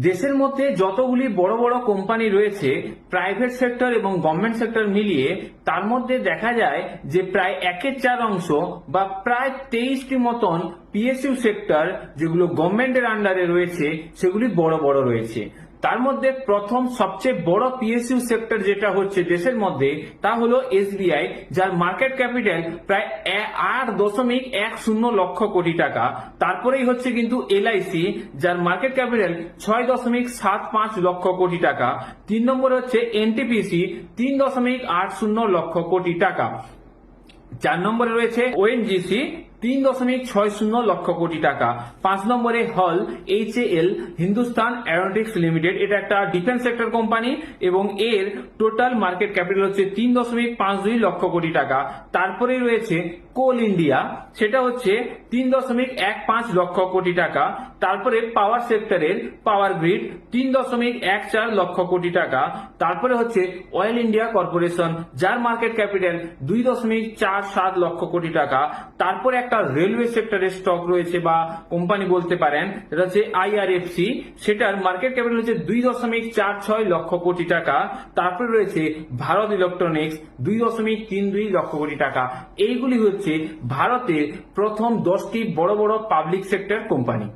দেশের মধ্যে যতগুলি বড় বড় কোম্পানি রয়েছে প্রাইভেট সেক্টর এবং গভর্নমেন্ট সেক্টর মিলিয়ে, তার মধ্যে দেখা যায় যে প্রায় 1/4 বা প্রায় 23টি মতন পিএসইউ সেক্টর যেগুলো গভর্নমেন্টের আন্ডারে রয়েছে সেগুলি বড় বড় রয়েছে। তার মধ্যে প্রথম সবচেয়ে বড় পিএসইউ সেক্টর যেটা হচ্ছে দেশের মধ্যে তা হলো এসবিআই, যার মার্কেট ক্যাপিটাল প্রায় 8.10 লক্ষ কোটি টাকা। তারপরেই হচ্ছে কিন্তু এলআইসি, যার মার্কেট ক্যাপিটাল 6.75 লক্ষ কোটি টাকা। 3 নম্বরে হচ্ছে এনটিপিসি, 3.80 লক্ষ কোটি টাকা। 4 নম্বরে রয়েছে ওএনজিসি, 3.60 লক্ষ কোটি টাকা। 5 নম্বরে হল এইচএএল, হিন্দুস্তান এরোনটিক্স লিমিটেড, এটা একটা ডিফেন্স সেক্টর কোম্পানি এবং এর টোটাল মার্কেট ক্যাপিটাল হচ্ছে 3.52 লক্ষ কোটি টাকা। তারপরে রয়েছে কোল ইন্ডিয়া, সেটা হচ্ছে 3.15 লক্ষ কোটি টাকা। তারপরে পাওয়ার সেক্টরের পাওয়ার গ্রিড, 3.14 লক্ষ কোটি টাকা। তারপরে হচ্ছে অয়েল ইন্ডিয়া কর্পোরেশন, যার মার্কেট ক্যাপিটাল 2.47 লক্ষ কোটি টাকা। তারপরে একটা রেলওয়ে সেক্টরের স্টক রয়েছে বা কোম্পানি বলতে পারেন, এটা হচ্ছে আইআরএফসি, সেটার মার্কেট ক্যাপিটাল হচ্ছে 2.46 লক্ষ কোটি টাকা। তারপরে রয়েছে ভারত ইলেকট্রনিক্স, 2.32 লক্ষ কোটি টাকা। এইগুলি হচ্ছে ভারতের প্রথম 10টি বড় বড় পাবলিক সেক্টর কোম্পানি।